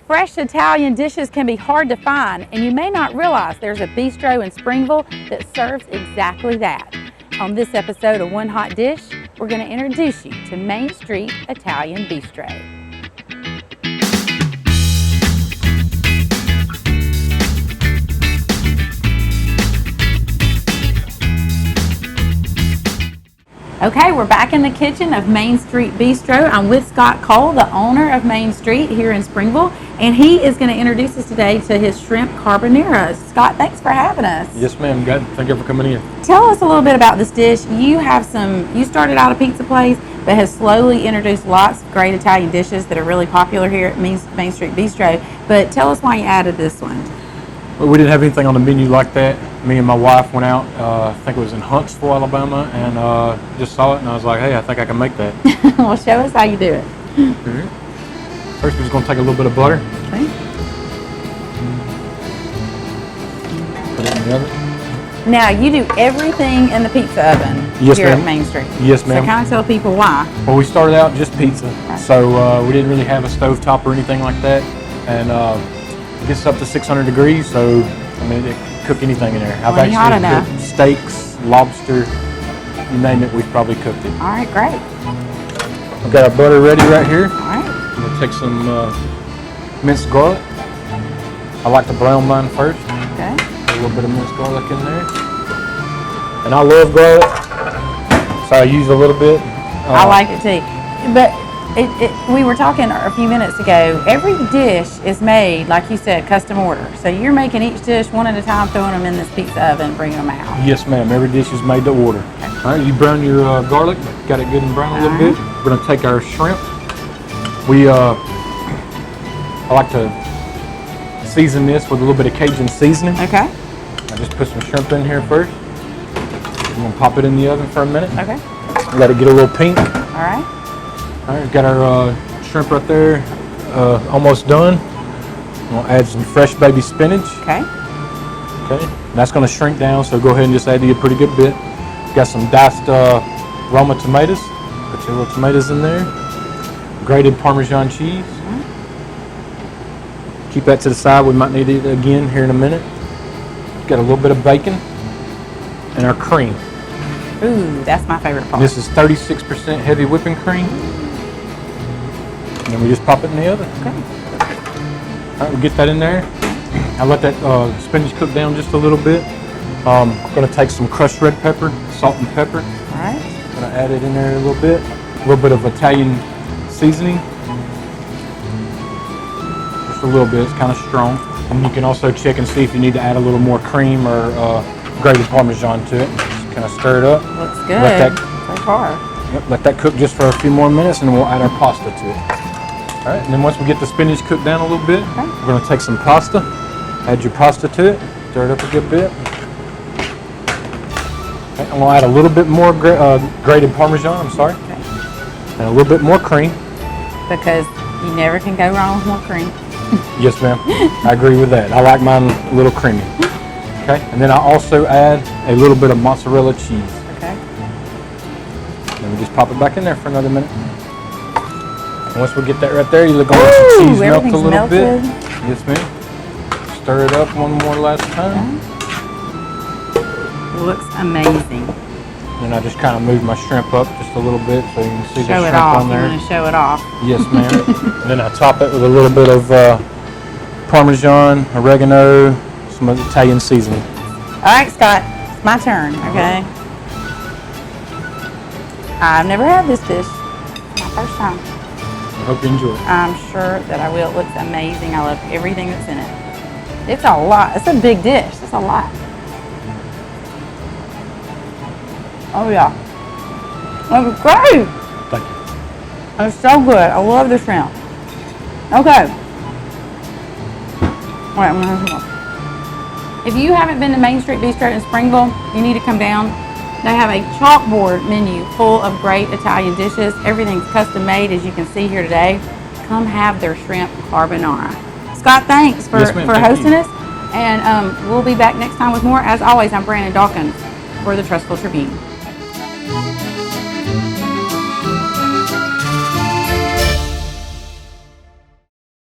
Fresh Italian dishes can be hard to find, and you may not realize there's a bistro in Springville that serves exactly that. On this episode of One Hot Dish, we're going to introduce you to Main Street Italian Bistro. Okay, we're back in the kitchen of Main Street Bistro. I'm with Scott Cole, the owner of Main Street here in Springville, and he is going to introduce us today to his Shrimp Carbonara. Scott, thanks for having us. Yes, ma'am. Thank you for coming in. Tell us a little bit about this dish. You started out a pizza place, but has slowly introduced lots of great Italian dishes that are really popular here at Main Street Bistro. But tell us why you added this one. Well, we didn't have anything on the menu like that. Me and my wife went out, I think it was in Huntsville, Alabama, and just saw it, and I was like, hey, I think I can make that. Well, show us how you do it. Mm-hmm. First, we're just going to take a little bit of butter. Okay. Put it in the oven. Now, you do everything in the pizza oven here at Main Street. Yes, ma'am. So kind of tell people why. Well, we started out just pizza, right. So we didn't really have a stovetop or anything like that, and it gets up to 600 degrees, so I mean, it can cook anything in there. I've actually cooked steaks, lobster, you name it, we've probably cooked it. All right, great. We've got our butter ready right here. All right. I'm going to take some minced garlic. I like to brown mine first. Okay. A little bit of minced garlic in there. And I love garlic, so I use a little bit. I like it too. But we were talking a few minutes ago, every dish is made, like you said, custom order. So you're making each dish one at a time, throwing them in this pizza oven and bringing them out. Yes, ma'am. Every dish is made to order. Okay. All right, you brown your garlic, got it good and brown a little bit. We're going to take our shrimp. I like to season this with a little bit of Cajun seasoning. Okay. I just put some shrimp in here first. I'm going to pop it in the oven for a minute. Okay. Let it get a little pink. All right. All right, got our shrimp right there, almost done. We'll add some fresh baby spinach. Okay. Okay, and that's going to shrink down, so go ahead and just add a pretty good bit. Got some diced Roma tomatoes. Put your little tomatoes in there. Grated Parmesan cheese. Keep that to the side. We might need it again here in a minute. Got a little bit of bacon and our cream. Ooh, that's my favorite part. This is 36% heavy whipping cream. And then we just pop it in the oven. Okay. All right, we'll get that in there. I'll let that spinach cook down just a little bit. I'm going to take some crushed red pepper, salt and pepper. All right. I'm going to add it in there a little bit. A little bit of Italian seasoning. Just a little bit, it's kind of strong. And you can also check and see if you need to add a little more cream or grated Parmesan to it. Just kind of stir it up. Looks good so far. Yep, let that cook just for a few more minutes, and we'll add our pasta to it. All right, and then once we get the spinach cooked down a little bit, we're going to take some pasta, add your pasta to it, stir it up a good bit. Okay, and we'll add a little bit more grated Parmesan, Okay. And a little bit more cream. Because you never can go wrong with more cream. Yes, ma'am. I agree with that. I like mine a little creamy. Okay, and then I also add a little bit of mozzarella cheese. Okay. Then we just pop it back in there for another minute. And once we get that right there, you're going to let the cheese melt a little bit. Yes, ma'am. Stir it up one more last time. It looks amazing. Then I just kind of move my shrimp up just a little bit so you can see the shrimp on there. You want to show it off. Yes, ma'am. Then I top it with a little bit of Parmesan, oregano, some Italian seasoning. All right, Scott, it's my turn, okay? I've never had this dish. My first time. I hope you enjoy it. I'm sure that I will. It looks amazing. I love everything that's in it. It's a lot. It's a big dish. It's a lot. Oh, yeah. That's great. Thank you. It's so good. I love the shrimp. Okay. All right, I'm going to have some more. If you haven't been to Main Street Bistro in Springville, you need to come down. They have a chalkboard menu full of great Italian dishes. Everything's custom made, as you can see here today. Come have their shrimp carbonara. Scott, thanks for hosting us. And we'll be back next time with more. As always, I'm Brannon Dawkins for the Trustful Tribune.